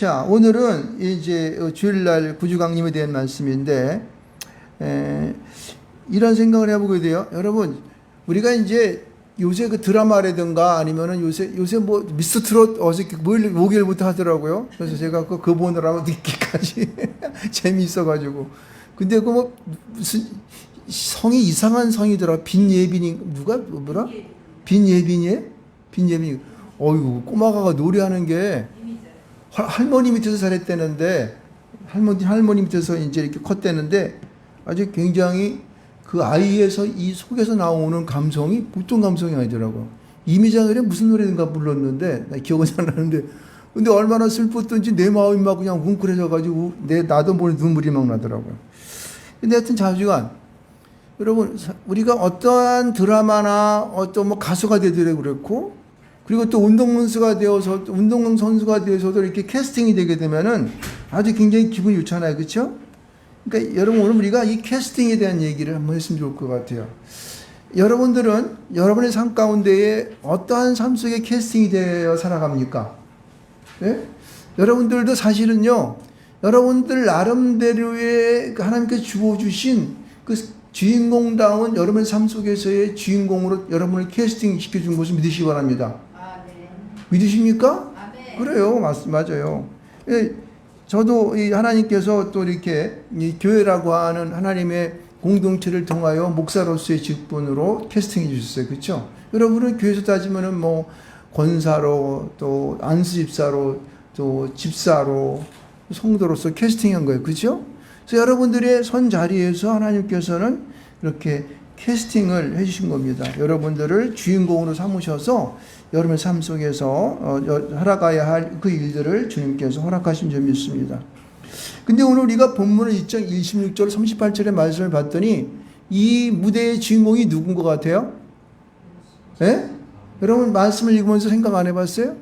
자, 오늘은 이제 주일날 구주강림에 대한 말씀인데, 이런 생각을 해보게 돼요. 여러분, 우리가 이제 요새 그 드라마라든가 아니면은 요새 뭐 미스터 트롯 어저께 목요일부터 하더라고요. 그래서 제가 그거 보느라고 늦게까지 재미있어가지고. 근데 그 뭐 무슨 성이 이상한 성이더라. 빈예빈이 누가 뭐라? 빈예빈이? 어이구 꼬마가 노래하는 게 할머니 밑에서 잘했다는데 할머니 밑에서 이제 이렇게 컸다는데 아주 굉장히 그 아이에서 이 속에서 나오는 감성이 보통 감성이 아니더라고. 이미자들이 무슨 노래인가 불렀는데 나 기억은 잘 나는데 근데 얼마나 슬펐던지 내 마음이 막 그냥 뭉클해져가지고 나도 모르는 눈물이 막 나더라고요. 근데 하여튼 자주간 여러분 우리가 어떠한 드라마나 어떤 뭐 가수가 되더라도 그렇고 그리고 또 운동선수가 되어서도 이렇게 캐스팅이 되게 되면은 아주 굉장히 기분이 좋잖아요. 그렇죠? 그러니까 여러분 오늘 우리가 이 캐스팅에 대한 얘기를 한번 했으면 좋을 것 같아요. 여러분들은 여러분의 삶 가운데에 어떠한 삶 속에 캐스팅이 되어 살아갑니까? 네? 여러분들도 사실은요. 여러분들 나름대로의 하나님께서 주어주신 그 주인공다운 여러분의 삶 속에서의 주인공으로 여러분을 캐스팅 시켜준 것을 믿으시기 바랍니다. 믿으십니까? 그래요. 맞아요. 예, 저도 이 하나님께서 또 이렇게 이 교회라고 하는 하나님의 공동체를 통하여 목사로서의 직분으로 캐스팅해 주셨어요. 그렇죠? 여러분은 교회에서 따지면은 뭐 권사로 또 안수집사로 또 집사로 성도로서 캐스팅한 거예요. 그렇죠? 그래서 여러분들의 선 자리에서 하나님께서는 이렇게 캐스팅을 해주신 겁니다. 여러분들을 주인공으로 삼으셔서 여러분의 삶 속에서 살아가야 할 그 일들을 주님께서 허락하신 점이 있습니다. 근데 오늘 우리가 본문을 2장 26절 38절의 말씀을 봤더니 이 무대의 주인공이 누군 것 같아요? 예? 여러분 말씀을 읽으면서 생각 안 해봤어요?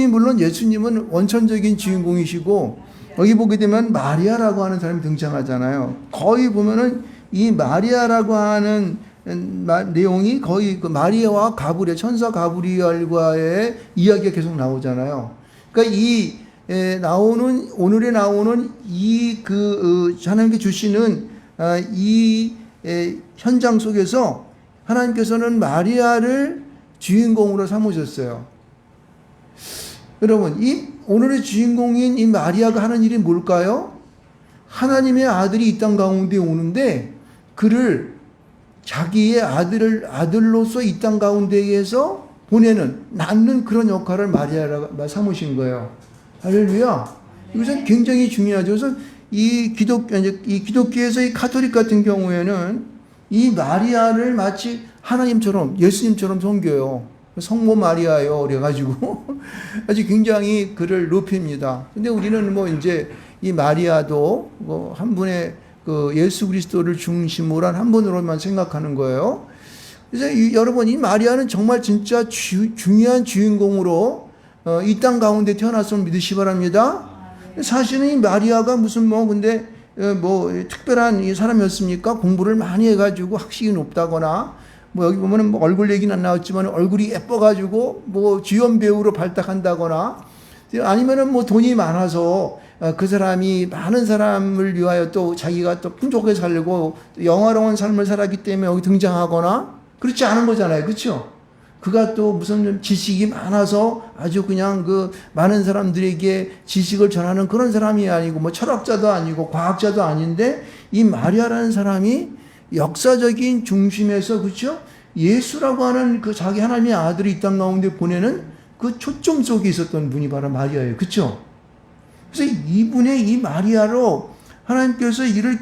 물론 예수님은 원천적인 주인공이시고 여기 보게 되면 마리아라고 하는 사람이 등장하잖아요. 거의 보면은 이 마리아라고 하는 내용이 거의 그 마리아와 가브리엘, 천사 가브리엘과의 이야기가 계속 나오잖아요. 그러니까 오늘에 나오는 하나님께 주시는 이 현장 속에서 하나님께서는 마리아를 주인공으로 삼으셨어요. 여러분, 오늘의 주인공인 이 마리아가 하는 일이 뭘까요? 하나님의 아들이 이 땅 가운데 오는데 그를 자기의 아들로서 이 땅 가운데에서 낳는 그런 역할을 마리아가 삼으신 거예요. 할렐루야. 이것은 굉장히 중요하죠. 그래서 이 기독교에서 이 카톨릭 같은 경우에는 이 마리아를 마치 하나님처럼 예수님처럼 섬겨요. 성모 마리아요. 그래가지고 아주 굉장히 그를 높입니다. 근데 우리는 뭐 이제 이 마리아도 뭐 한 분의 그 예수 그리스도를 중심으로 한 분으로만 생각하는 거예요. 그래서 여러분 이 마리아는 정말 진짜 중요한 주인공으로 이 땅 가운데 태어났음을 믿으시기 바랍니다. 사실은 이 마리아가 무슨 근데 특별한 이 사람이었습니까? 공부를 많이 해가지고 학식이 높다거나 여기 보면은 얼굴 얘기는 안 나왔지만 얼굴이 예뻐가지고 주연 배우로 발탁한다거나 아니면은 돈이 많아서 그 사람이 많은 사람을 위하여 또 자기가 또 풍족하게 살고 영화로운 삶을 살았기 때문에 여기 등장하거나 그렇지 않은 거잖아요. 그렇죠? 그가 또 무슨 지식이 많아서 아주 그냥 그 많은 사람들에게 지식을 전하는 그런 사람이 아니고 철학자도 아니고 과학자도 아닌데 이 마리아라는 사람이 역사적인 중심에서 그렇죠? 예수라고 하는 그 자기 하나님의 아들이 이 땅 가운데 보내는 그 초점 속에 있었던 분이 바로 마리아예요. 그렇죠? 그래서 이분의 이 마리아로 하나님께서 이를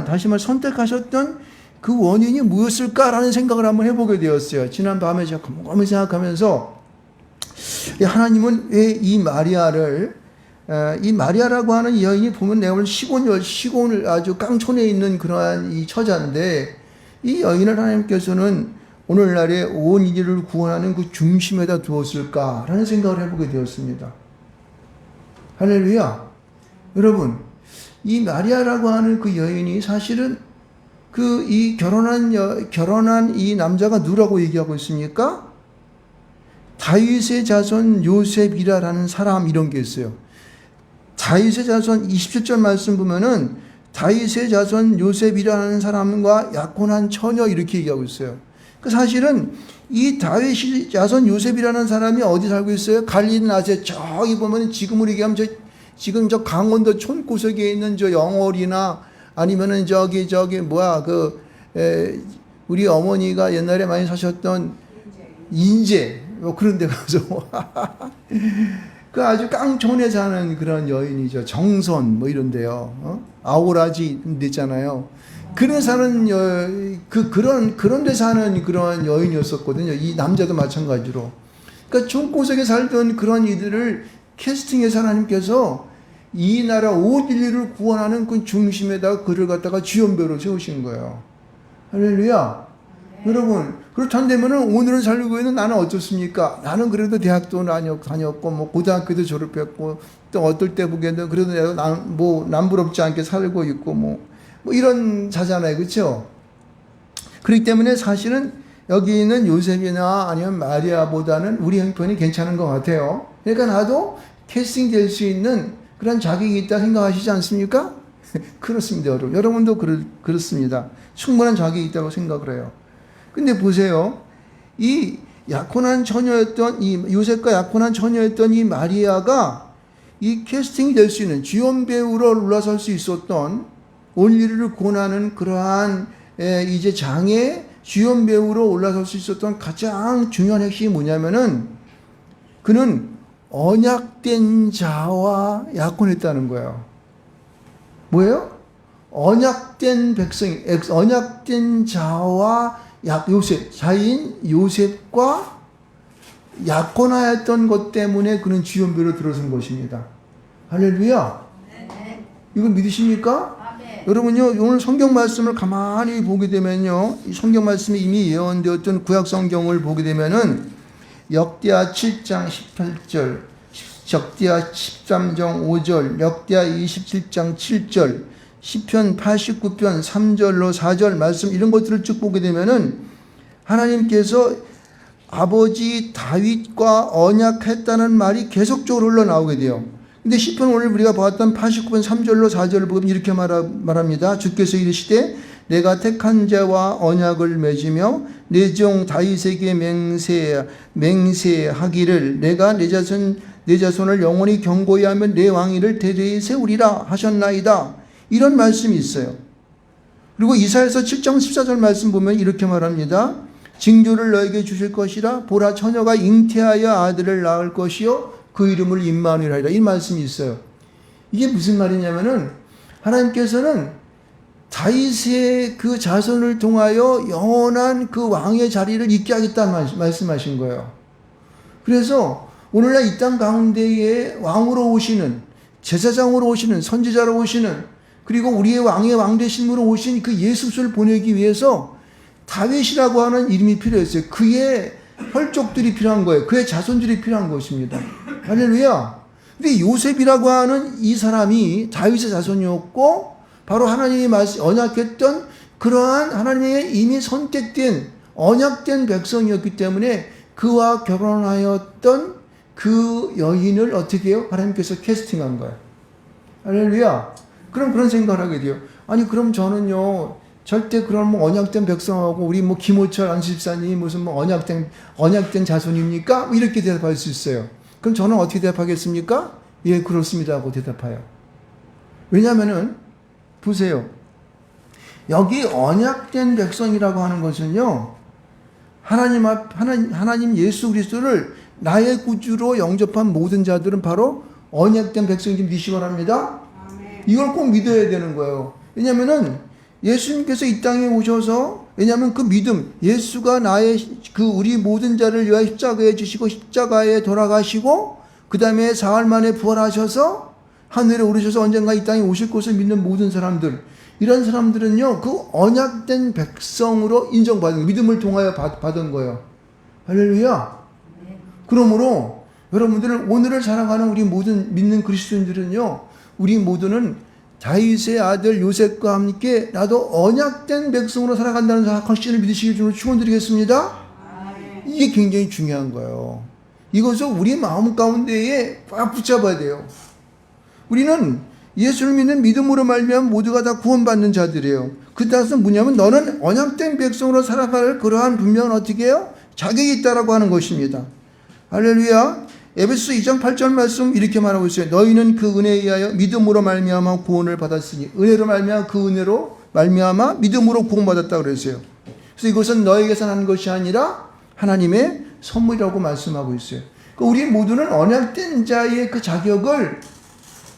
다시 말해 선택하셨던 그 원인이 무엇일까라는 생각을 한번 해보게 되었어요. 지난 밤에 제가 곰곰이 생각하면서 하나님은 왜 이 마리아라고 하는 이 여인이 보면 내가 시골을 아주 깡촌에 있는 그러한 이 처자인데 이 여인을 하나님께서는 오늘날에 온 인류를 구원하는 그 중심에다 두었을까라는 생각을 해보게 되었습니다. 할렐루야. 여러분, 이 마리아라고 하는 그 여인이 사실은 결혼한 이 남자가 누구라고 얘기하고 있습니까? 다윗의 자손 요셉이라는 사람 이런 게 있어요. 다윗의 자손 27절 말씀 보면은 다윗의 자손 요셉이라는 사람과 약혼한 처녀 이렇게 얘기하고 있어요. 그 사실은 이 다윗의 자손 요셉이라는 사람이 어디 살고 있어요? 갈릴리 나세 저기 보면 지금으로 얘기하면 지금 저 강원도 촌구석에 있는 저 영월이나 아니면은 우리 어머니가 옛날에 많이 사셨던 인제 뭐 그런 데 가서 그 아주 깡촌에 사는 그런 여인이죠. 정선 뭐 이런 데요. 아오라지 이런 데 있잖아요. 그런 사는 그런 데 사는 그런 여인이었었거든요. 이 남자도 마찬가지로. 그러니까 촌구석에 살던 그런 이들을 캐스팅해서 하나님께서 이 나라 온 인류를 구원하는 그 중심에다가 그를 갖다가 주연배로 세우신 거예요. 할렐루야. 네. 여러분, 그렇다면은 오늘을 살고 있는 나는 어떻습니까? 나는 그래도 대학도 다녔고, 뭐 고등학교도 졸업했고, 또 어떨 때 보기에는 그래도 내가 남부럽지 않게 살고 있고, 뭐 이런 자잖아요. 그렇죠? 그렇기 때문에 사실은 여기 있는 요셉이나 아니면 마리아보다는 우리 형편이 괜찮은 것 같아요. 그러니까 나도 캐스팅 될 수 있는 그런 자격이 있다 생각하시지 않습니까? 그렇습니다, 여러분. 여러분도 그렇습니다. 충분한 자격이 있다고 생각을 해요. 근데 보세요. 이 약혼한 처녀였던, 요셉과 약혼한 처녀였던 이 마리아가 이 캐스팅이 될 수 있는 주연 배우로 올라설 수 있었던 온 인류를 구원하는 그러한 이제 장의 주연 배우로 올라설 수 있었던 가장 중요한 핵심이 뭐냐면은 그는 언약된 자와 약혼했다는 거예요. 뭐예요? 언약된 백성, 언약된 자와 자인 요셉과 약혼하였던 것 때문에 그는 주연배로 들어선 것입니다. 할렐루야. 네. 이걸 믿으십니까? 네. 여러분요, 오늘 성경 말씀을 가만히 보게 되면요, 이 성경 말씀이 이미 예언되었던 구약 성경을 보게 되면은 역대하 7장 18절, 역대하 13장 5절, 역대하 27장 7절, 시편 89편 3절로 4절 말씀 이런 것들을 쭉 보게 되면은 하나님께서 아버지 다윗과 언약했다는 말이 계속적으로 흘러나오게 돼요. 근데 시편 오늘 우리가 봤던 89편 3절로 4절을 보면 이렇게 말합니다. 주께서 이르시되 내가 택한 자와 언약을 맺으며 내 종 다윗에게 맹세하기를 내가 내 자손을 영원히 경고히 하며 내 왕위를 대대히 세우리라 하셨나이다. 이런 말씀이 있어요. 그리고 이사야서 7장 14절 말씀 보면 이렇게 말합니다. 징조를 너에게 주실 것이라 보라 처녀가 잉태하여 아들을 낳을 것이요 그 이름을 임마누엘 하리라. 이 말씀이 있어요. 이게 무슨 말이냐면은 하나님께서는 다윗의 그 자손을 통하여 영원한 그 왕의 자리를 있게 하겠다는 말씀하신 거예요. 그래서 오늘날 이 땅 가운데에 왕으로 오시는, 제사장으로 오시는, 선지자로 오시는, 그리고 우리의 왕의 왕대심으로 오신 그 예수를 보내기 위해서 다윗이라고 하는 이름이 필요했어요. 그의 혈족들이 필요한 거예요. 그의 자손들이 필요한 것입니다. 할렐루야. 근데 요셉이라고 하는 이 사람이 다윗의 자손이었고 바로 하나님이 언약했던 그러한 하나님의 이미 선택된 언약된 백성이었기 때문에 그와 결혼하였던 그 여인을 어떻게 해요? 하나님께서 캐스팅한 거예요. 할렐루야. 그럼 그런 생각을 하게 돼요. 아니 그럼 저는요 절대 그런 뭐 언약된 백성하고 우리 뭐 김호철 안수집사님 무슨 뭐 언약된 자손입니까? 이렇게 대답할 수 있어요. 그럼 저는 어떻게 대답하겠습니까? 예, 그렇습니다 하고 대답해요. 왜냐하면은 보세요. 여기 언약된 백성이라고 하는 것은요, 하나님 예수 그리스도를 나의 구주로 영접한 모든 자들은 바로 언약된 백성이 좀 믿으시기 바랍니다. 이걸 꼭 믿어야 되는 거예요. 왜냐면은 예수님께서 이 땅에 오셔서, 왜냐하면 그 믿음, 예수가 우리 모든 자를 위하여 십자가에 지시고 십자가에 돌아가시고 그 다음에 사흘 만에 부활하셔서 하늘에 오르셔서 언젠가 이 땅에 오실 것을 믿는 모든 사람들, 이런 사람들은요 그 언약된 백성으로 인정받은, 믿음을 통하여 받은 거예요. 할렐루야. 그러므로 여러분들은 오늘을 살아가는 우리 모든 믿는 그리스도인들은요, 우리 모두는 다윗의 아들 요셉과 함께 나도 언약된 백성으로 살아간다는 확신을 믿으시길 주로 축원드리겠습니다. 이게 굉장히 중요한 거예요. 이것을 우리 마음 가운데에 꽉 붙잡아야 돼요. 우리는 예수를 믿는 믿음으로 말미암아 모두가 다 구원받는 자들이에요. 그 뜻은 뭐냐면 너는 언약된 백성으로 살아갈 그러한 분명한 어떻게 해요? 자격이 있다라고 하는 것입니다. 할렐루야. 에베소 2장 8절 말씀 이렇게 말하고 있어요. 너희는 그 은혜에 의하여 믿음으로 말미암아 구원을 받았으니, 은혜로 말미암아, 그 은혜로 말미암아 믿음으로 구원받았다고 그랬어요. 그래서 이것은 너에게서 난 것이 아니라 하나님의 선물이라고 말씀하고 있어요. 그러니까 우리 모두는 언약된 자의 그 자격을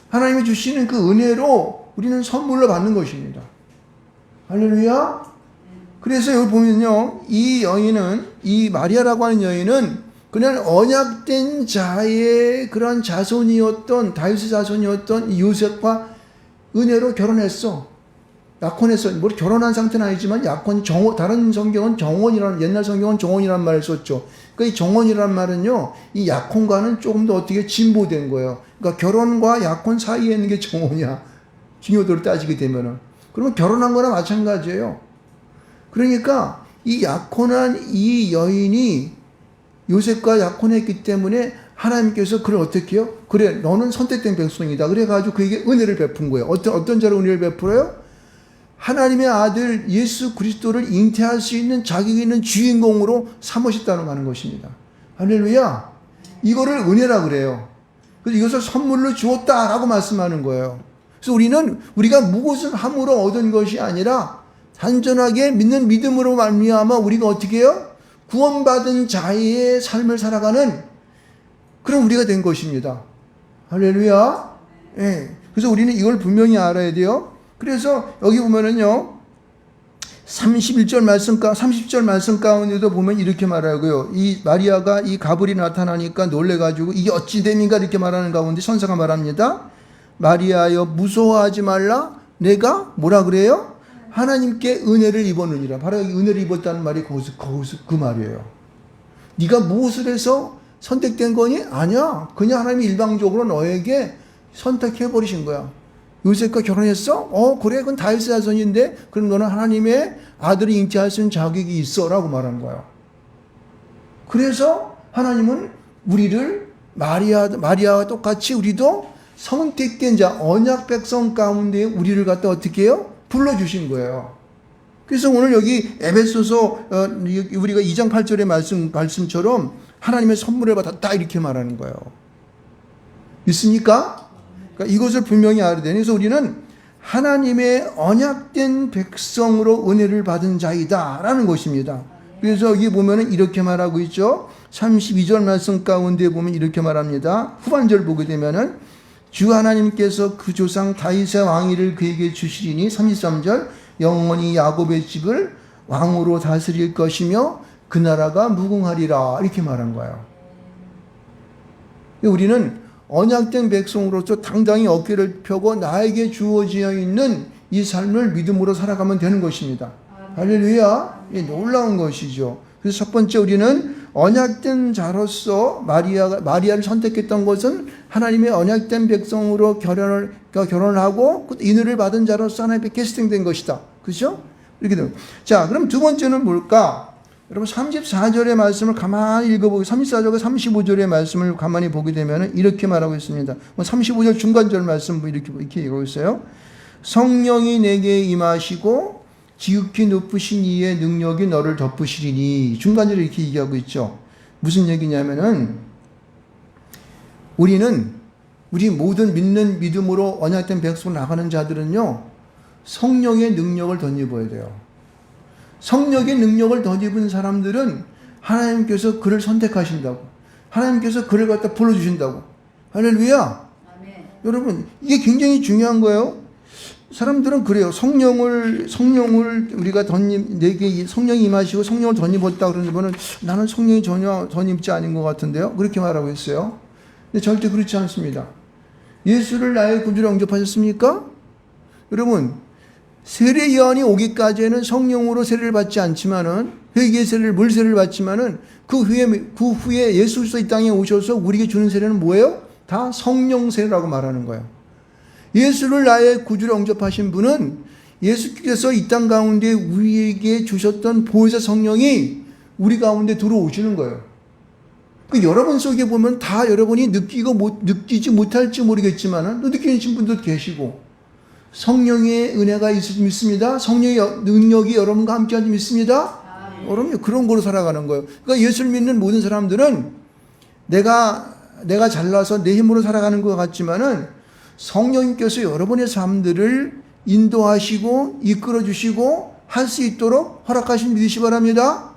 하나님이 주시는 그 은혜로 우리는 선물로 받는 것입니다. 할렐루야. 그래서 여기 보면요, 이 여인은, 이 마리아라고 하는 여인은 그냥 언약된 자의 그런 자손이었던, 다윗의 자손이었던 요셉과 은혜로 결혼했어. 약혼했어. 뭐 결혼한 상태는 아니지만 약혼, 다른 성경은 정혼이라는, 옛날 성경은 정혼이라는 말을 썼죠. 그러니까 이 정혼이라는 말은요, 이 약혼과는 조금 더 어떻게 진보된 거예요. 그러니까 결혼과 약혼 사이에 있는 게 정혼이야. 중요도를 따지게 되면은. 그러면 결혼한 거나 마찬가지예요. 그러니까 이 약혼한 이 여인이 요셉과 약혼했기 때문에 하나님께서 그를 어떻게 해요? 그래, 너는 선택된 백성이다. 그래가지고 그에게 은혜를 베푼 거예요. 어떤 자로 은혜를 베풀어요? 하나님의 아들 예수 그리스도를 잉태할 수 있는 자격이 있는 주인공으로 삼으셨다는 하는 것입니다. 할렐루야. 이거를 은혜라 그래요. 그래서 이것을 선물로 주었다라고 말씀하는 거예요. 그래서 우리가 무엇을 함으로 얻은 것이 아니라 단전하게 믿는 믿음으로 말미암아 우리가 어떻게 해요? 구원받은 자의 삶을 살아가는 그런 우리가 된 것입니다. 할렐루야. 예. 그래서 우리는 이걸 분명히 알아야 돼요. 그래서 여기 보면은요, 30절 말씀 가운데도 보면 이렇게 말하고요. 이 마리아가 이 가브리 나타나니까 놀래가지고 이게 어찌 됨인가 이렇게 말하는 가운데 천사가 말합니다. 마리아여 무서워하지 말라. 내가 뭐라 그래요? 하나님께 은혜를 입었느니라. 바로 은혜를 입었다는 말이 거기서 그 말이에요. 네가 무엇을 해서 선택된 거니? 아니야. 그냥 하나님이 일방적으로 너에게 선택해버리신 거야. 요셉과 결혼했어? 그래. 그건 다윗의 자손인데 그럼 너는 하나님의 아들을 잉태할 수 있는 자격이 있어 라고 말한 거야. 그래서 하나님은 우리를 마리아와 똑같이 우리도 선택된 자, 언약 백성 가운데 우리를 갖다 어떻게 해요? 불러주신 거예요. 그래서 오늘 여기 에베소서 우리가 2장 8절의 말씀처럼 하나님의 선물을 받았다 이렇게 말하는 거예요. 있습니까? 그러니까 이것을 분명히 알아야 되는. 그래서 우리는 하나님의 언약된 백성으로 은혜를 받은 자이다라는 것입니다. 그래서 여기 보면은 이렇게 말하고 있죠. 32절 말씀 가운데 보면 이렇게 말합니다. 후반절 보게 되면은 주 하나님께서 그 조상 다윗의 왕위를 그에게 주시리니 33절 영원히 야곱의 집을 왕으로 다스릴 것이며 그 나라가 무궁하리라 이렇게 말한 거예요. 우리는 언약된 백성으로서 당당히 어깨를 펴고 나에게 주어져 있는 이 삶을 믿음으로 살아가면 되는 것입니다. 할렐루야. 놀라운 것이죠. 그래서 첫 번째 우리는 언약된 자로서 마리아를 선택했던 것은 하나님의 언약된 백성으로 결혼을 하고 인을 받은 자로서 하나님께 캐스팅된 것이다. 그렇죠? 이렇게 됩니다. 자, 그럼 두 번째는 뭘까? 여러분 34절의 말씀을 가만히 읽어보고 34절과 35절의 말씀을 가만히 보게 되면 이렇게 말하고 있습니다. 35절 중간절 말씀 이렇게 읽고 있어요. 성령이 내게 임하시고 지극히 높으신 이의 능력이 너를 덮으시리니. 중간절에 이렇게 얘기하고 있죠. 무슨 얘기냐면은 우리 모든 믿는 믿음으로 언약된 백성으로 나가는 자들은요, 성령의 능력을 덧입어야 돼요. 성령의 능력을 덧입은 사람들은 하나님께서 그를 선택하신다고, 하나님께서 그를 갖다 불러주신다고. 할렐루야. 아멘. 여러분 이게 굉장히 중요한 거예요. 사람들은 그래요. 성령을 우리가 내게 성령이 임하시고 성령을 덧입었다 그러는 거는 나는 성령이 전혀 덧입지 않은 것 같은데요. 그렇게 말하고 있어요. 근데 절대 그렇지 않습니다. 예수를 나의 구주로 영접하셨습니까? 여러분 세례 요한이 오기까지는 성령으로 세례를 받지 않지만은 회개 세례를 물 세례를 받지만은 그 후에 예수 그리스도 이 땅에 오셔서 우리에게 주는 세례는 뭐예요? 다 성령 세례라고 말하는 거예요. 예수를 나의 구주로 영접하신 분은 예수께서 이 땅 가운데 우리에게 주셨던 보혜사 성령이 우리 가운데 들어오시는 거예요. 그 여러분 속에 보면 다 여러분이 느끼지 못할지 모르겠지만 또 느끼는 분도 계시고, 성령의 은혜가 있을지 믿습니다. 성령의 능력이 여러분과 함께한지 믿습니다. 여러분 그런 거로 살아가는 거예요. 그러니까 예수를 믿는 모든 사람들은 내가 잘나서 내 힘으로 살아가는 것 같지만은 성령님께서 여러분의 삶들을 인도하시고 이끌어 주시고 할 수 있도록 허락하신 믿으시 바랍니다.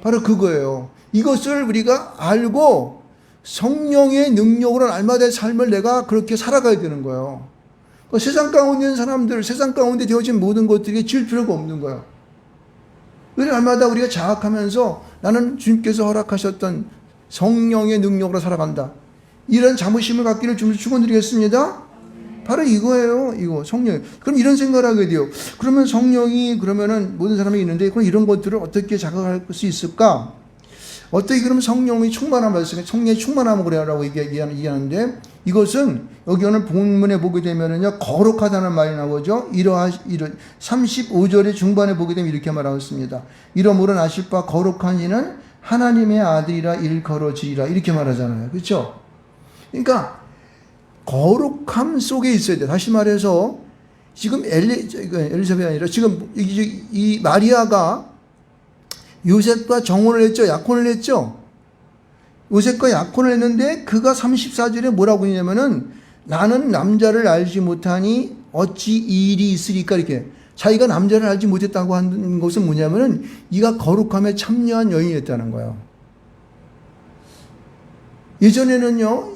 바로 그거예요. 이것을 우리가 알고 성령의 능력으로 날마다의 삶을 내가 그렇게 살아가야 되는 거예요. 세상 가운데 있는 사람들, 세상 가운데 되어진 모든 것들이 질 필요가 없는 거예요. 날마다 우리가 자학하면서 나는 주님께서 허락하셨던 성령의 능력으로 살아간다, 이런 자부심을 갖기를 주님을 축원드리겠습니다. 바로 이거예요. 이거 성령. 그럼 이런 생각을 하게 돼요. 그러면 성령이 그러면은 모든 사람이 있는데 그럼 이런 것들을 어떻게 자각할 수 있을까? 어떻게 그러면 성령이 충만한 말씀에 성령의 충만함을 그래라고 얘기하는데, 이것은 여기 오늘 본문에 보게 되면은요, 거룩하다는 말이 나오죠. 35절의 중반에 보게 되면 이렇게 말하고 있습니다. 이러므로 아실 바 거룩한 이는 하나님의 아들이라 일컬어지리라, 이렇게 말하잖아요. 그렇죠? 그러니까 거룩함 속에 있어야 돼. 다시 말해서 지금 엘리사벳이 아니라 지금 이 마리아가 요셉과 정혼을 했죠. 약혼을 했죠. 요셉과 약혼을 했는데 그가 34절에 뭐라고 했냐면은 나는 남자를 알지 못하니 어찌 이 일이 있으리까, 이렇게 자기가 남자를 알지 못했다고 하는 것은 뭐냐면은 이가 거룩함에 참여한 여인이었다는 거예요. 예전에는요,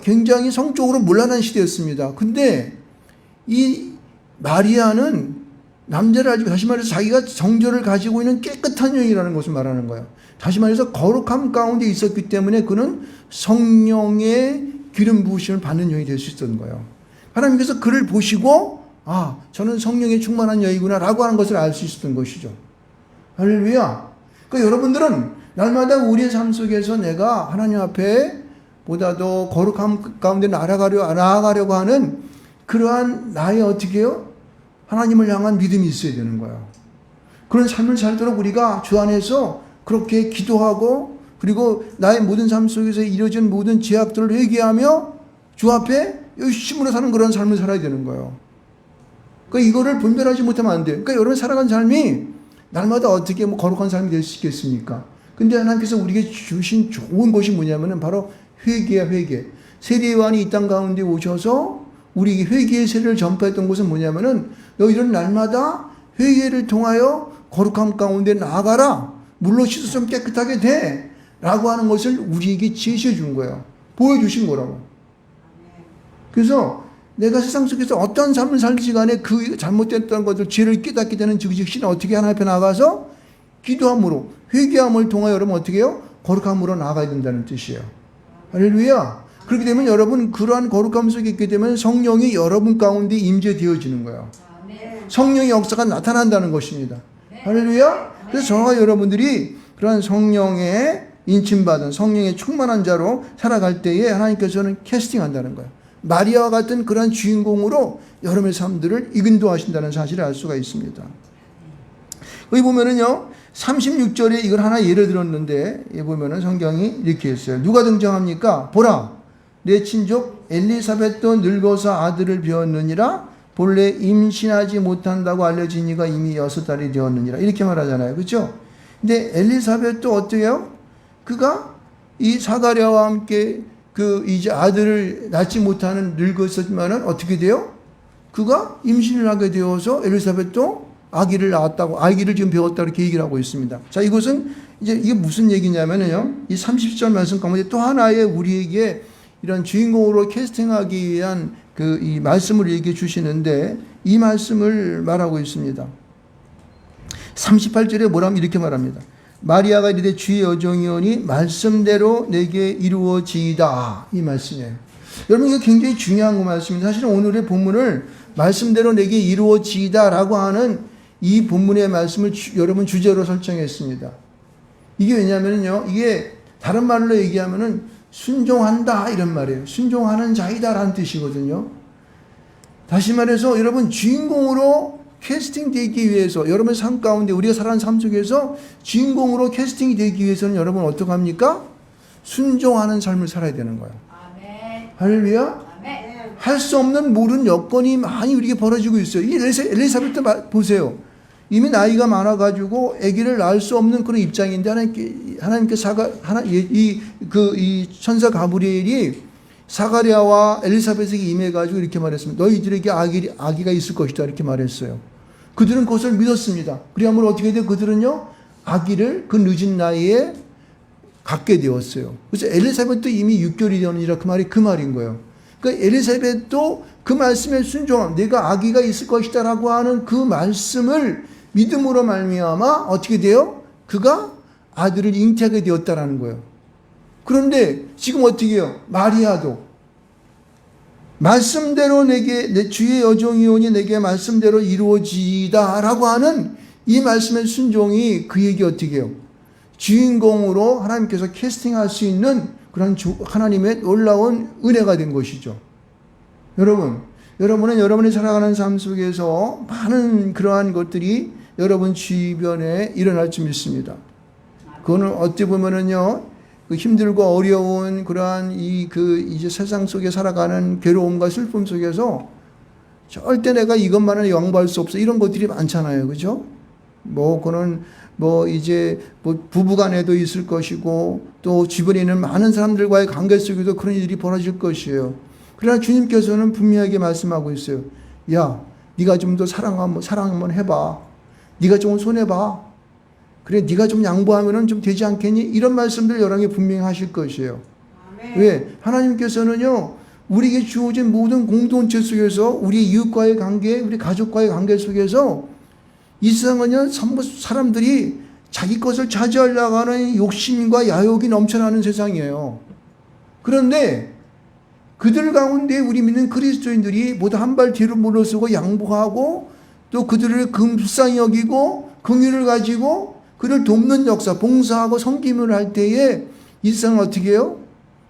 굉장히 성적으로 문란한 시대였습니다. 근데 이 마리아는 남자를 알지, 다시 말해서 자기가 정절을 가지고 있는 깨끗한 여인이라는 것을 말하는 거예요. 다시 말해서 거룩함 가운데 있었기 때문에 그는 성령의 기름 부으심을 받는 여인이 될 수 있었던 거예요. 하나님께서 그를 보시고 저는 성령에 충만한 여인이구나 라고 하는 것을 알 수 있었던 것이죠. 할렐루야. 그러니까 여러분들은 날마다 우리의 삶 속에서 내가 하나님 앞에 보다 더 거룩함 가운데 나아가려고 하는 그러한 나의 어떻게 해요? 하나님을 향한 믿음이 있어야 되는 거예요. 그런 삶을 살도록 우리가 주 안에서 그렇게 기도하고, 그리고 나의 모든 삶 속에서 이루어진 모든 죄악들을 회개하며 주 앞에 열심으로 사는 그런 삶을 살아야 되는 거예요. 그러니까 이거를 분별하지 못하면 안 돼요. 그러니까 여러분 살아간 삶이 날마다 어떻게 거룩한 삶이 될 수 있겠습니까? 근데 하나님께서 우리에게 주신 좋은 것이 뭐냐면은 바로 회개야, 회개. 세례요한이 이 땅 가운데 오셔서 우리에게 회개의 세례를 전파했던 것은 뭐냐면은 너희들은 날마다 회개를 통하여 거룩함 가운데 나아가라, 물로 씻어서 깨끗하게 돼 라고 하는 것을 우리에게 제시해 준 거예요. 보여주신 거라고. 그래서 내가 세상 속에서 어떤 삶을 살지 간에 그 잘못됐던 것들, 죄를 깨닫게 되는 즉시는 어떻게 하나님 앞에 나가서 기도함으로, 회개함을 통하여 여러분 어떻게 해요? 거룩함으로 나아가야 된다는 뜻이에요. 할렐루야. 그렇게 되면 여러분 그러한 거룩함 속에 있게 되면 성령이 여러분 가운데 임재되어지는 거예요. 성령의 역사가 나타난다는 것입니다. 할렐루야. 그래서 저와 여러분들이 그러한 성령의 인침받은 성령의 충만한 자로 살아갈 때에 하나님께서는 캐스팅한다는 거예요. 마리아와 같은 그러한 주인공으로 여러분의 삶들을 인도하신다는 사실을 알 수가 있습니다. 여기 보면은요, 36절에 이걸 하나 예를 들었는데, 여기 보면은 성경이 이렇게 했어요. 누가 등장합니까? 보라, 내 친족 엘리사벳도 늙어서 아들을 배웠느니라. 본래 임신하지 못한다고 알려진 이가 이미 6달이 되었느니라. 이렇게 말하잖아요. 그렇죠? 근데 엘리사벳도 어때요? 그가 이 사가랴와 함께 이제 아들을 낳지 못하는 늙었었지만은 어떻게 돼요? 그가 임신을 하게 되어서 엘리사벳도 아기를 지금 배웠다, 이렇게 얘기를 하고 있습니다. 자, 이것은 이게 무슨 얘기냐면요, 이 30절 말씀 가운데 또 하나의 우리에게 이런 주인공으로 캐스팅하기 위한 이 말씀을 얘기해 주시는데, 이 말씀을 말하고 있습니다. 38절에 뭐라면 이렇게 말합니다. 마리아가 이르되 주의 여종이오니 말씀대로 내게 이루어지이다. 이 말씀이에요. 여러분, 이거 굉장히 중요한 말씀입니다. 사실은 오늘의 본문을 말씀대로 내게 이루어지이다 라고 하는 이 본문의 말씀을 여러분 주제로 설정했습니다. 이게 왜냐면요, 이게 다른 말로 얘기하면은 순종한다 이런 말이에요. 순종하는 자이다 라는 뜻이거든요. 다시 말해서 여러분 주인공으로 캐스팅 되기 위해서, 여러분 삶 가운데 우리가 살아가는 삶 속에서 주인공으로 캐스팅이 되기 위해서는 여러분 어떻게 합니까? 순종하는 삶을 살아야 되는 거예요. 아멘. 할렐루야. 아멘. 할 수 없는 모든 여건이 많이 우리에게 벌어지고 있어요. 이 엘리사벳도 보세요. 이미 나이가 많아가지고 아기를 낳을 수 없는 그런 입장인데 하나님께 이 천사 가브리엘이 사가랴와 엘리사벳에게 임해가지고 이렇게 말했습니다. 너희들에게 아기가 있을 것이다 이렇게 말했어요. 그들은 그것을 믿었습니다. 그리하면 어떻게 돼요? 그들은요 아기를 그 늦은 나이에 갖게 되었어요. 그래서 엘리사벳도 이미 6개월이 되었느니라 그 말이 그 말인 거예요. 그러니까 엘리사벳도 그 말씀에 순종함, 내가 아기가 있을 것이다라고 하는 그 말씀을 믿음으로 말미암아 어떻게 돼요? 그가 아들을 잉태하게 되었다라는 거예요. 그런데 지금 어떻게 해요? 마리아도 말씀대로 내 주의 여종이오니 내게 말씀대로 이루어지다라고 하는 이 말씀의 순종이 그에게 어떻게 해요? 주인공으로 하나님께서 캐스팅할 수 있는 그런 하나님의 놀라운 은혜가 된 것이죠. 여러분은 여러분이 살아가는 삶 속에서 많은 그러한 것들이 여러분 주변에 일어날 줄 믿습니다. 그거는 어찌 보면은요, 그 힘들고 어려운 그러한 이제 세상 속에 살아가는 괴로움과 슬픔 속에서 절대 내가 이것만은 양보할 수 없어. 이런 것들이 많잖아요. 그죠? 그거는 이제 부부간에도 있을 것이고 또 주변에 있는 많은 사람들과의 관계 속에도 그런 일이 벌어질 것이에요. 그러나 주님께서는 분명하게 말씀하고 있어요. 야, 네가 좀 더 사랑 한번 해봐. 네가 좀 손해봐. 그래, 네가 좀 양보하면은 좀 되지 않겠니? 이런 말씀들 여러 개 분명히 하실 것이에요. 아멘. 왜? 하나님께서는요, 우리에게 주어진 모든 공동체 속에서 우리 이웃과의 관계, 우리 가족과의 관계 속에서 이 세상은요, 사람들이 자기 것을 차지하려고 하는 욕심과 야욕이 넘쳐나는 세상이에요. 그런데 그들 가운데 우리 믿는 그리스도인들이 모두 한 발 뒤로 물러서고 양보하고 또 그들을 불쌍히 여기고 긍휼을 가지고 그를 돕는 역사, 봉사하고 섬김을 할 때에 이 세상은 어떻게 해요?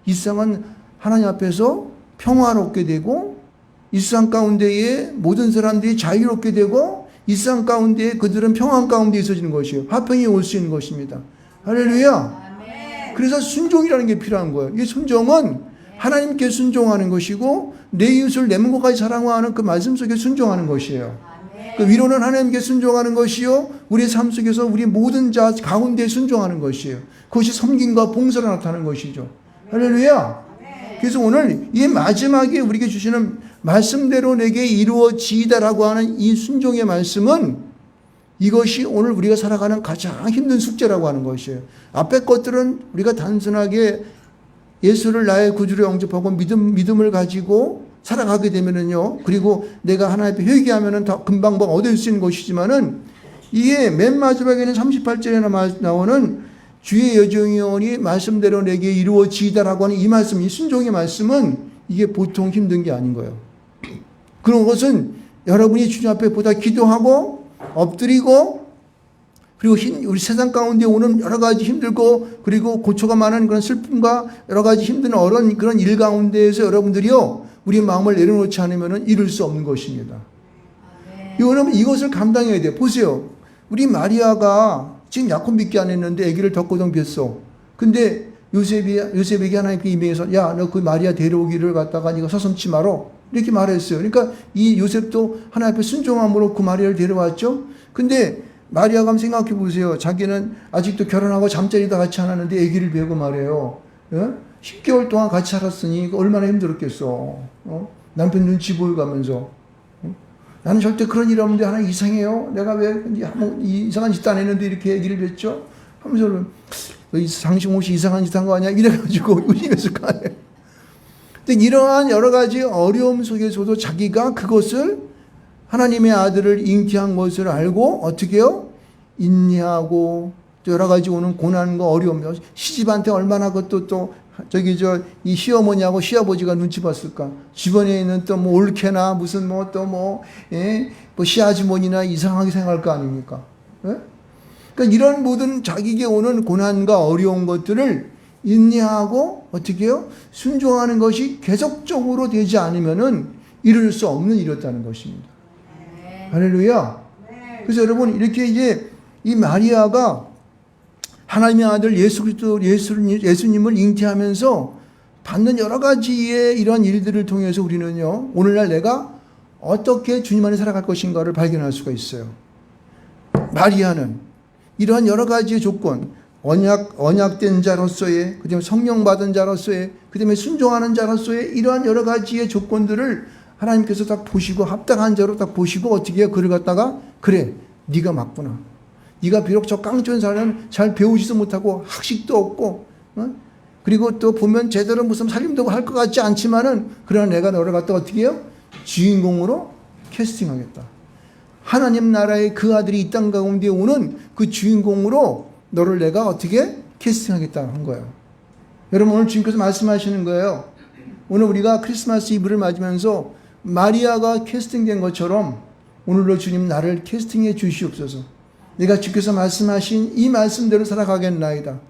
이 세상은 하나님 앞에서 평화롭게 되고 이 세상 가운데에 모든 사람들이 자유롭게 되고 이 세상 가운데에 그들은 평안 가운데 있어지는 것이에요. 화평이 올 수 있는 것입니다. 할렐루야. 그래서 순종이라는 게 필요한 거예요. 이 순종은 하나님께 순종하는 것이고 내 이웃을 내 몸과까지 사랑하는 그 말씀 속에 순종하는 것이에요. 그 위로는 하나님께 순종하는 것이요, 우리의 삶 속에서 우리 모든 자 가운데 순종하는 것이에요. 그것이 섬김과 봉사로 나타나는 것이죠. 할렐루야. 그래서 오늘 이 마지막에 우리에게 주시는 말씀대로 내게 이루어지이다라고 하는 이 순종의 말씀은 이것이 오늘 우리가 살아가는 가장 힘든 숙제라고 하는 것이에요. 앞에 것들은 우리가 단순하게 예수를 나의 구주로 영접하고 믿음을 가지고 살아가게 되면은요, 그리고 내가 하나님 앞에 회개하면은 더 금방 얻을 수 있는 것이지만은 이게 맨 마지막에는 38절에 나오는 주의 여종이오니 말씀대로 내게 이루어지이다라고 하는 이 말씀, 이 순종의 말씀은 이게 보통 힘든 게 아닌 거예요. 그런 것은 여러분이 주님 앞에 보다 기도하고 엎드리고 그리고 우리 세상 가운데 오는 여러 가지 힘들고 그리고 고초가 많은 그런 슬픔과 여러 가지 힘든 어려운 그런 일 가운데에서 여러분들이요, 우리 마음을 내려놓지 않으면 이룰 수 없는 것입니다. 여러분 이것을 감당해야 돼요. 보세요. 우리 마리아가 지금 약혼 믿기 안 했는데 아기를 덕고덩 뵀어. 근데 요셉에게 하나님께 임해서 야, 너 그 마리아 데려오기를 갖다가 네가 서슴지 말어. 이렇게 말했어요. 그러니까 이 요셉도 하나님 앞에 순종함으로 그 마리아를 데려왔죠. 근데 마리아가 한번 생각해 보세요. 자기는 아직도 결혼하고 잠자리도 같이 안 하는데 아기를 배우고 말해요. 10개월 동안 같이 살았으니 얼마나 힘들었겠어. 남편 눈치 보여가면서. 나는 절대 그런 일 없는데 하나 이상해요. 내가 왜 이상한 짓도 안 했는데 이렇게 아기를 뵀죠? 하면서 당신 옷이 이상한 짓 한 거 아니야? 이래가지고 의심했을 거 아니에요. 근데 이러한 여러 가지 어려움 속에서도 자기가 그것을 하나님의 아들을 잉태한 것을 알고 어떻게 해요? 인내하고 또 여러 가지 오는 고난과 어려움, 시집한테 얼마나 그것도 또 이 시어머니하고 시아버지가 눈치 봤을까? 주변에 있는 또 올케나 무슨 시아주머니나 이상하게 생각할 거 아닙니까? 예? 그러니까 이런 모든 자기에게 오는 고난과 어려운 것들을 인내하고 어떻게 해요? 순종하는 것이 계속적으로 되지 않으면은 이룰 수 없는 일이었다는 것입니다. 할렐루야. 그래서 여러분 이렇게 이제 이 마리아가 하나님의 아들 예수 그리스도 예수님을 잉태하면서 받는 여러 가지의 이러한 일들을 통해서 우리는요, 오늘날 내가 어떻게 주님 안에 살아갈 것인가를 발견할 수가 있어요. 마리아는 이러한 여러 가지의 조건, 언약된 자로서의, 그 다음에 성령 받은 자로서의, 그 다음에 순종하는 자로서의 이러한 여러 가지의 조건들을 하나님께서 딱 보시고 합당한 자로 딱 보시고 어떻게 해요? 그를 갖다가 그래, 네가 맞구나. 네가 비록 저 깡촌 사는 잘 배우지도 못하고 학식도 없고, 그리고 또 보면 제대로 무슨 살림도 할 것 같지 않지만은, 그러나 내가 너를 갖다 어떻게 해요? 주인공으로 캐스팅하겠다. 하나님 나라의 그 아들이 이 땅 가운데 오는 그 주인공으로 너를 내가 어떻게 캐스팅하겠다 한 거예요. 여러분, 오늘 주님께서 말씀하시는 거예요. 오늘 우리가 크리스마스 이브를 맞으면서 마리아가 캐스팅된 것처럼 오늘로 주님 나를 캐스팅해 주시옵소서. 내가 주께서 말씀하신 이 말씀대로 살아가겠나이다.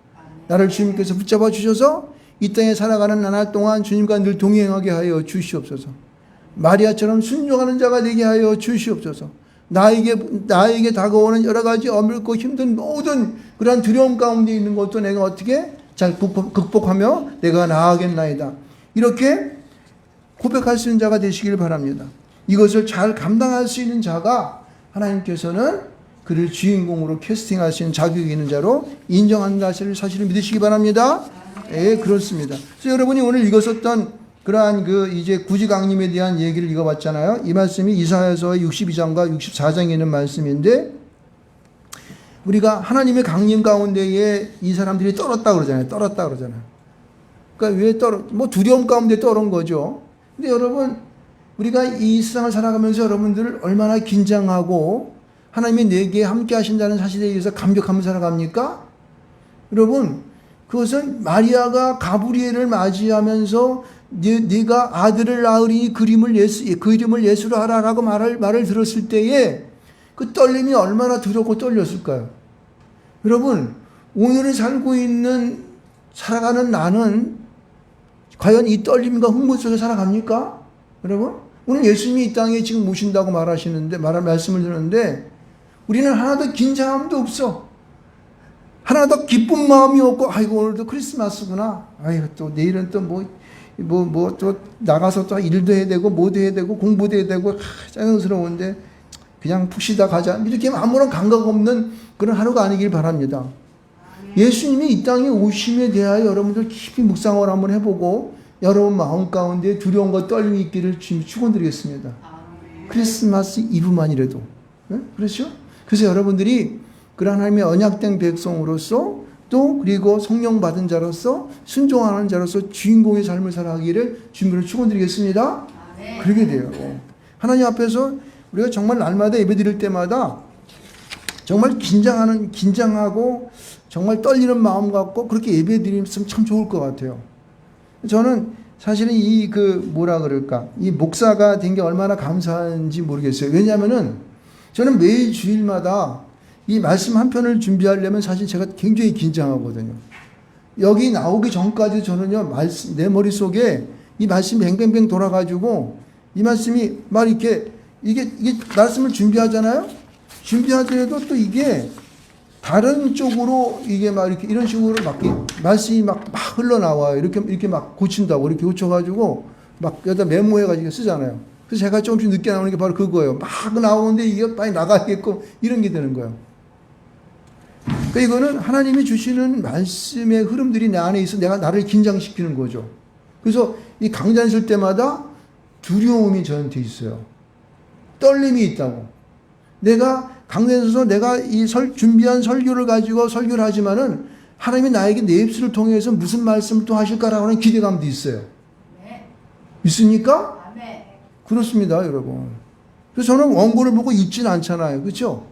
나를 주님께서 붙잡아 주셔서 이 땅에 살아가는 나날 동안 주님과 늘 동행하게 하여 주시옵소서. 마리아처럼 순종하는 자가 되게 하여 주시옵소서. 나에게 다가오는 여러 가지 어렵고 힘든 모든 그러한 두려움 가운데 있는 것도 내가 어떻게 잘 극복하며 내가 나아가겠나이다. 이렇게 고백할 수 있는 자가 되시길 바랍니다. 이것을 잘 감당할 수 있는 자가 하나님께서는 그를 주인공으로 캐스팅하시는 자격이 있는 자로 인정한다 사실을 믿으시기 바랍니다. 예, 그렇습니다. 그래서 여러분이 오늘 읽었었던 그러한 그 이제 구지강림에 대한 얘기를 읽어봤잖아요. 이 말씀이 이사야서의 62장과 64장에 있는 말씀인데, 우리가 하나님의 강림 가운데에 이 사람들이 떨었다 그러잖아요. 떨었다 그러잖아요. 그러니까 왜 뭐 두려움 가운데 떨은 거죠. 근데 여러분, 우리가 이 세상을 살아가면서 여러분들 얼마나 긴장하고 하나님이 내게 함께 하신다는 사실에 의해서 감격하며 살아갑니까? 여러분, 그것은 마리아가 가브리엘을 맞이하면서 네가 아들을 낳으리니 그 이름을 예수로 하라라고 말을 들었을 때에 그 떨림이 얼마나 두렵고 떨렸을까요? 여러분, 오늘을 살아가는 나는 과연 이 떨림과 흥분 속에 살아갑니까? 여러분, 오늘 예수님이 이 땅에 지금 오신다고 말씀을 드렸는데, 우리는 하나도 긴장함도 없어. 하나도 기쁜 마음이 없고, 아이고, 오늘도 크리스마스구나. 아이고, 또 내일은 또 또 나가서 또 일도 해야 되고, 뭐도 해야 되고, 공부도 해야 되고, 짜증스러운데, 그냥 푹 쉬다 가자. 이렇게 아무런 감각 없는 그런 하루가 아니길 바랍니다. 예수님이 이 땅에 오심에 대하여 여러분들 깊이 묵상을 한번 해보고, 여러분 마음 가운데 두려움과 떨림이 있기를 축원드리겠습니다. 크리스마스 이브만이라도. 네? 그렇죠? 그래서 여러분들이 그런 하나님의 언약된 백성으로서 또 그리고 성령 받은 자로서 순종하는 자로서 주인공의 삶을 살아가기를 주님으로 축원드리겠습니다. 그러게 돼요. 하나님 앞에서 우리가 정말 날마다 예배드릴 때마다 정말 긴장하고 정말 떨리는 마음 갖고 그렇게 예배드리면 참 좋을 것 같아요. 저는 사실은 이 목사가 된 게 얼마나 감사한지 모르겠어요. 왜냐하면은 저는 매일 주일마다 이 말씀 한 편을 준비하려면 사실 제가 굉장히 긴장하거든요. 여기 나오기 전까지 저는요, 내 머릿속에 이 말씀이 뱅뱅뱅 돌아가지고 이 말씀이 막 이게 말씀을 준비하잖아요? 준비하더라도 또 이게 다른 쪽으로 이게 막 이렇게 이런 식으로 말씀이 막 흘러나와요. 이렇게 막 고친다고 이렇게 고쳐가지고 막 여기다 메모해가지고 쓰잖아요. 그래서 제가 조금씩 늦게 나오는 게 바로 그거예요. 막 나오는데 이게 빨리 나가야겠고 이런 게 되는 거예요. 그러니까 이거는 하나님이 주시는 말씀의 흐름들이 내 안에 있어 나를 긴장시키는 거죠. 그래서 이 강단 쓸 때마다 두려움이 저한테 있어요. 떨림이 있다고. 내가 강단에 서서 내가 준비한 설교를 가지고 설교를 하지만은 하나님이 나에게 내 입술을 통해서 무슨 말씀을 또 하실까라고 하는 기대감도 있어요. 네. 있습니까? 네. 그렇습니다, 여러분. 그래서 저는 원고를 보고 읽지는 않잖아요. 그렇죠?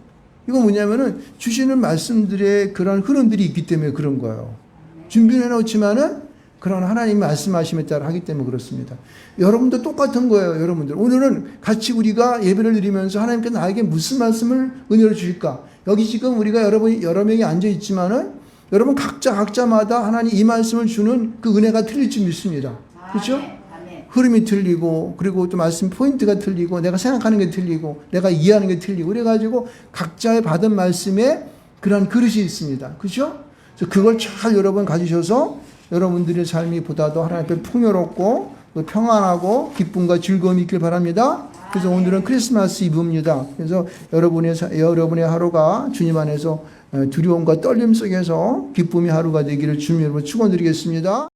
이거 뭐냐면은 주시는 말씀들의 그런 흐름들이 있기 때문에 그런 거예요. 준비를 해놓지만은 그런 하나님 말씀하심에 따라 하기 때문에 그렇습니다. 여러분도 똑같은 거예요. 여러분들 오늘은 같이 우리가 예배를 드리면서 하나님께서 나에게 무슨 말씀을 은혜로 주실까? 여기 지금 우리가 여러 명이 앉아 있지만은 여러분 각자마다 하나님 이 말씀을 주는 그 은혜가 틀릴 줄 믿습니다. 그렇죠? 흐름이 틀리고 그리고 또 말씀 포인트가 틀리고 내가 생각하는 게 틀리고 내가 이해하는 게 틀리고 그래가지고 각자의 받은 말씀에 그런 그릇이 있습니다. 그렇죠? 그래서 그걸 잘 여러분 가지셔서 여러분들의 삶이 보다도 하나님 앞에 풍요롭고 평안하고 기쁨과 즐거움이 있길 바랍니다. 그래서 오늘은 크리스마스 이브입니다. 그래서 여러분의 하루가 주님 안에서 두려움과 떨림 속에서 기쁨의 하루가 되기를 주님 여러분 축원드리겠습니다.